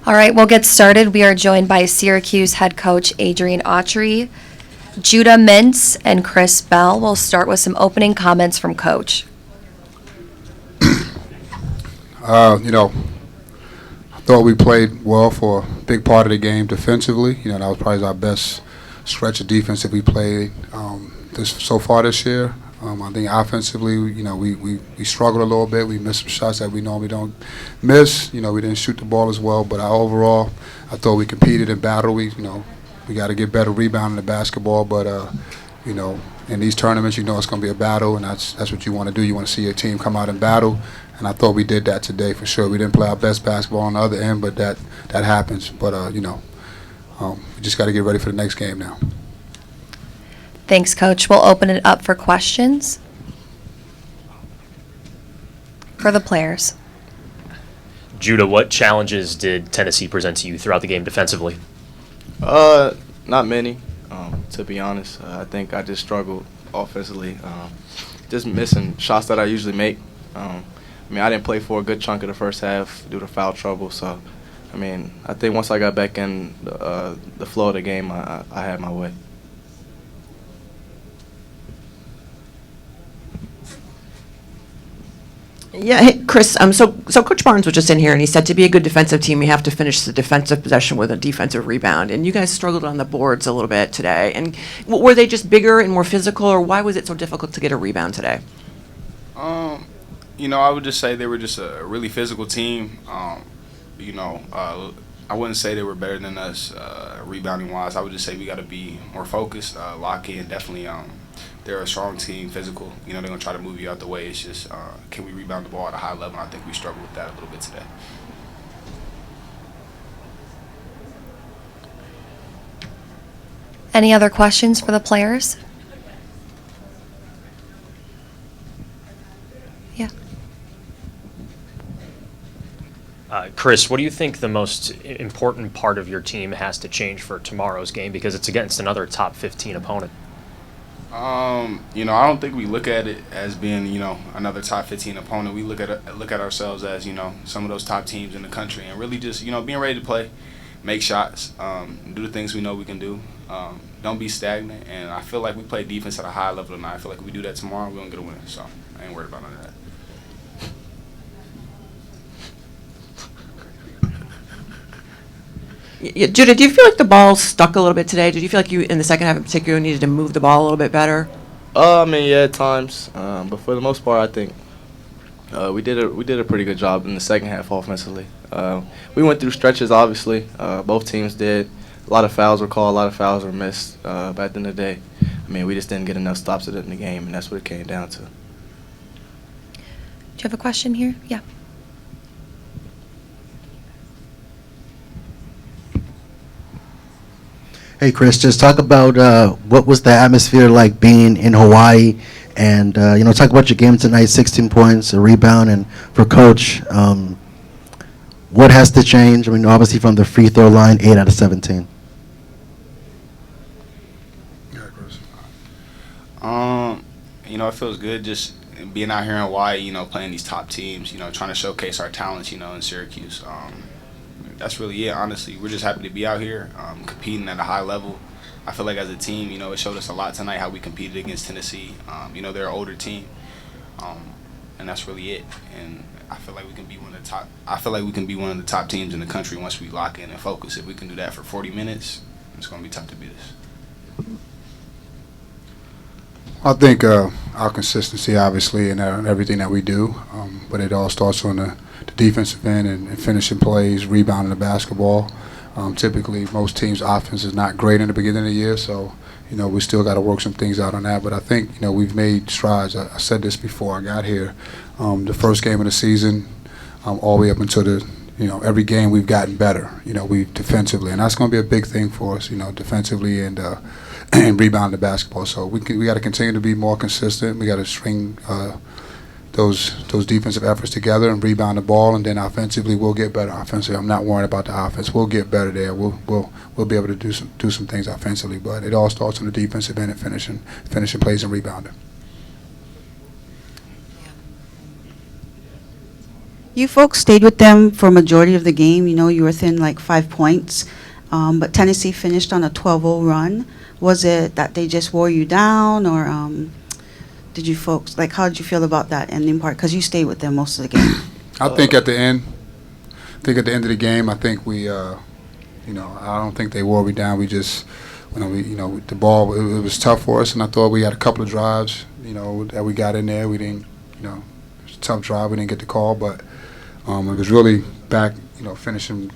All right, we'll get started. We are joined by Syracuse head coach Adrian Autry, Judah Mintz, and Chris Bell. We'll start with some opening comments from Coach. I thought we played well for a big part of the game defensively. That was probably our best stretch of defense that we played so far this year. I think offensively, we struggled a little bit. We missed some shots that we normally don't miss. We didn't shoot the ball as well. But overall, I thought we competed and battled. We got to get better rebounding the basketball. But in these tournaments, it's going to be a battle, and that's what you want to do. You want to see your team come out and battle. And I thought we did that today for sure. We didn't play our best basketball on the other end, but that happens. But we just got to get ready for the next game now. Thanks, Coach. We'll open it up for questions for the players. Judah, what challenges did Tennessee present to you throughout the game defensively? Not many, to be honest. I think I just struggled offensively, just missing shots that I usually make. I didn't play for a good chunk of the first half due to foul trouble. So, I think once I got back in the flow of the game, I had my way. Yeah, hey, Chris, so Coach Barnes was just in here, and he said to be a good defensive team, you have to finish the defensive possession with a defensive rebound. And you guys struggled on the boards a little bit today. And were they just bigger and more physical, or why was it so difficult to get a rebound today? I would just say they were just a really physical team. I wouldn't say they were better than us rebounding-wise. I would just say we got to be more focused, lock in, definitely. They're a strong team, physical. They're going to try to move you out the way. It's just, can we rebound the ball at a high level? I think we struggled with that a little bit today. Any other questions for the players? Yeah. Chris, what do you think the most important part of your team has to change for tomorrow's game, because it's against another top 15 opponent? I don't think we look at it as being, another top 15 opponent. We look at ourselves as, some of those top teams in the country, and really just, being ready to play, make shots, do the things we know we can do. Don't be stagnant. And I feel like we play defense at a high level tonight. I feel like if we do that tomorrow, we're going to get a win. So I ain't worried about none of that. Yeah, Judah, do you feel like the ball stuck a little bit today? Did you feel like you, in the second half in particular, needed to move the ball a little bit better? Yeah, at times. But for the most part, I think we did a pretty good job in the second half offensively. We went through stretches, obviously. Both teams did. A lot of fouls were called, a lot of fouls were missed. But at the end of the day, we just didn't get enough stops in the game, and that's what it came down to. Do you have a question here? Yeah. Hey, Chris, just talk about what was the atmosphere like being in Hawaii, and talk about your game tonight. 16 points, a rebound, and for Coach, what has to change? Obviously from the free throw line, 8 out of 17. Yeah, Chris. It feels good just being out here in Hawaii. Playing these top teams. Trying to showcase our talents. In Syracuse. That's really it, honestly. We're just happy to be out here, competing at a high level. I feel like as a team, it showed us a lot tonight how we competed against Tennessee. They're an older team, and that's really it. And I feel like we can be one of the top. I feel like we can be one of the top teams in the country once we lock in and focus. If we can do that for 40 minutes, it's going to be tough to beat us. I think our consistency, obviously, and everything that we do, but it all starts on the defensive end and finishing plays, rebounding the basketball. Typically, most teams' offense is not great in the beginning of the year, so we still got to work some things out on that. But I think we've made strides. I said this before I got here. The first game of the season, all the way up until the every game we've gotten better. We defensively, and that's going to be a big thing for us. Defensively and rebound the basketball. So we got to continue to be more consistent. We got to string those defensive efforts together and rebound the ball, and then offensively we'll get better. Offensively, I'm not worried about the offense. We'll get better there. We'll be able to do some things offensively, but it all starts on the defensive end and finishing plays and rebounding. You folks stayed with them for a majority of the game. You know, you were within like 5 points, but Tennessee finished on a 12-0 run. Was it that they just wore you down, or did you folks, like, how did you feel about that ending part? Because you stayed with them most of the game. I think at the end of the game, I think we, I don't think they wore me down. We just, the ball, it was tough for us, and I thought we had a couple of drives, that we got in there. We didn't, it was a tough drive. We didn't get the call, but it was really back, finishing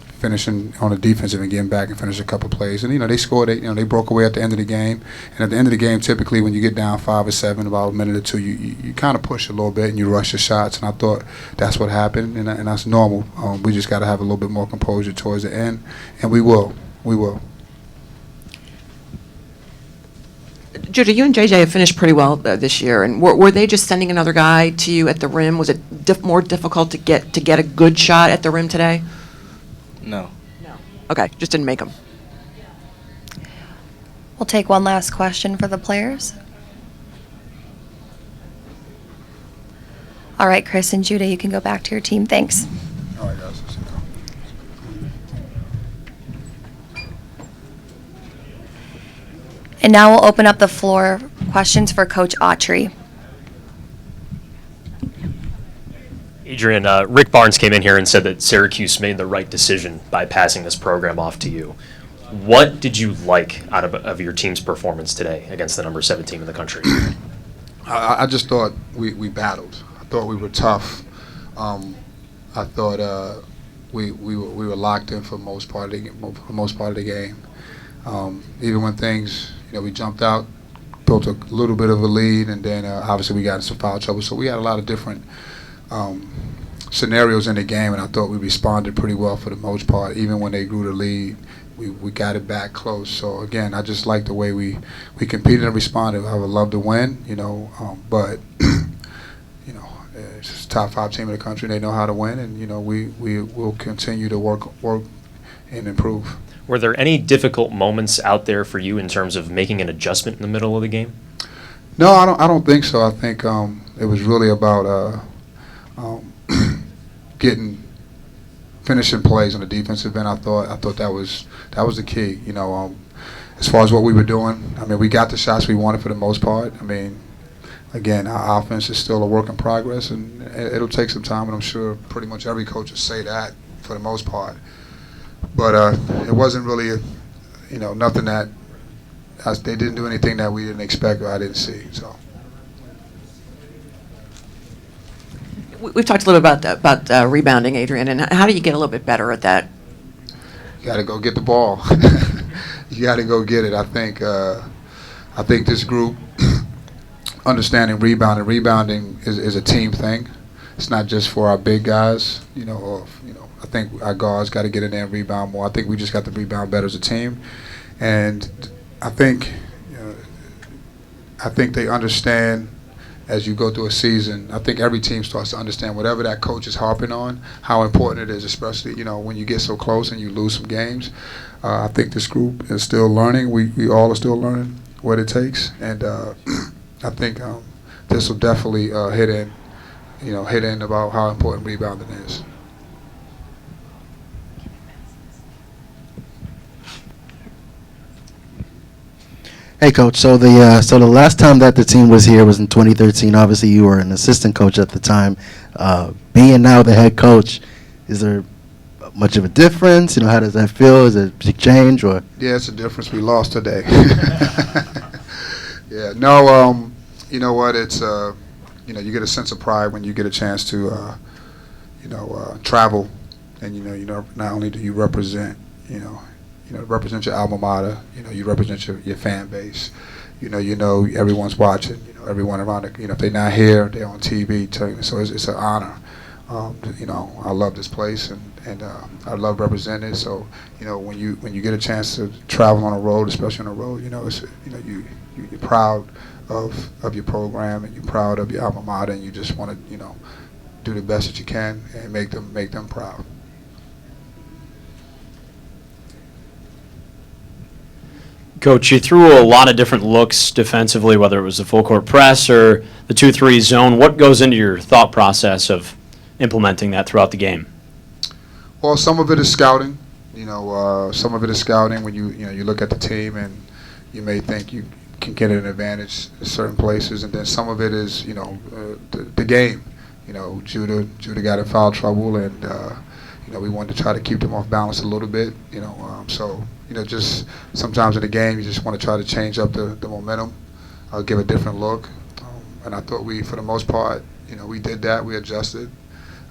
on the defensive and getting back and finish a couple plays. And, they scored. They broke away at the end of the game. And at the end of the game, typically when you get down 5 or 7, about a minute or two, you kind of push a little bit and you rush your shots. And I thought that's what happened, and that's normal. We just got to have a little bit more composure towards the end, and we will. We will. Judah, you and JJ have finished pretty well this year, and were they just sending another guy to you at the rim? Was it more difficult to get a good shot at the rim today? No. Okay, just didn't make them. We'll take one last question for the players. All right, Chris and Judah, you can go back to your team. Thanks. All right, guys. And now we'll open up the floor. Questions for Coach Autry. Adrian, Rick Barnes came in here and said that Syracuse made the right decision by passing this program off to you. What did you like out of your team's performance today against the number 7 team in the country? I just thought we battled. I thought we were tough. I thought we were locked in for most part of the game. Even when things, we jumped out, built a little bit of a lead, and then obviously we got in some foul trouble. So we had a lot of different scenarios in the game, and I thought we responded pretty well for the most part. Even when they grew the lead, we got it back close. So again, I just like the way we competed and responded. I would love to win, but it's just top 5 team in the country. They know how to win, and we will continue to work and improve. Were there any difficult moments out there for you in terms of making an adjustment in the middle of the game? No, I don't think so. I think it was really about finishing plays on the defensive end. I thought that was the key. As far as what we were doing, we got the shots we wanted for the most part. Again, our offense is still a work in progress, and it'll take some time. And I'm sure pretty much every coach will say that for the most part. But it wasn't really, nothing that they didn't do anything that we didn't expect or I didn't see. So. We've talked a little bit about rebounding, Adrian, and how do you get a little bit better at that? You got to go get the ball. You got to go get it. I think this group understanding rebounding is a team thing. It's not just for our big guys, I think our guards got to get in there and rebound more. I think we just got to rebound better as a team, and I think they understand as you go through a season. I think every team starts to understand whatever that coach is harping on, how important it is, especially when you get so close and you lose some games. I think this group is still learning. We all are still learning what it takes, and I think this will definitely hit in about how important rebounding is. Hey, Coach. So the last time that the team was here was in 2013. Obviously, you were an assistant coach at the time. Being now the head coach, is there much of a difference? How does that feel? Is it a big change, or? Yeah, it's a difference. We lost today. Yeah. No. You know what? It's you get a sense of pride when you get a chance to travel, and not only do you represent represent your alma mater. You represent your fan base. Everyone's watching. Everyone around it. If they're not here, they're on TV. So it's an honor. I love this place, and I love representing it. So when you get a chance to travel on a road, especially on a road, you're proud of your program, and you're proud of your alma mater, and you just want to do the best that you can and make them proud. Coach, you threw a lot of different looks defensively, whether it was the full court press or the 2-3 zone. What goes into your thought process of implementing that throughout the game? Well, some of it is scouting. Some of it is scouting when you look at the team and you may think you can get an advantage in certain places, and then some of it is the game. Judah got in foul trouble, and we wanted to try to keep them off balance a little bit. Just sometimes in the game you just want to try to change up the momentum, give a different look, and I thought for the most part, we did that. We adjusted,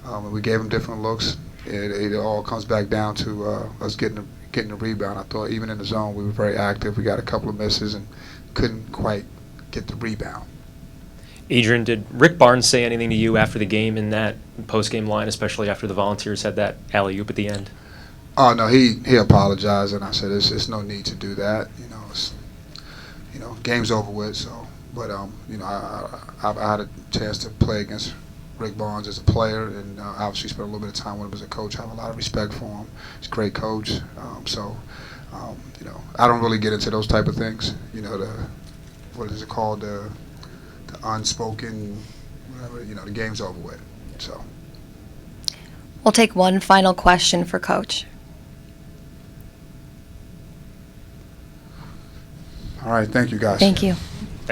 and we gave them different looks. It all comes back down to us getting the rebound. I thought even in the zone we were very active. We got a couple of misses and couldn't quite get the rebound. Adrian, did Rick Barnes say anything to you after the game in that post-game line, especially after the Volunteers had that alley-oop at the end? Oh no, he apologized, and I said it's no need to do that. Game's over with. So, but I had a chance to play against Rick Barnes as a player, and obviously spent a little bit of time with him as a coach. I have a lot of respect for him. He's a great coach. I don't really get into those type of things. What is it called? The unspoken, whatever. The game's over with. So. We'll take one final question for Coach. All right, thank you guys. Thank you.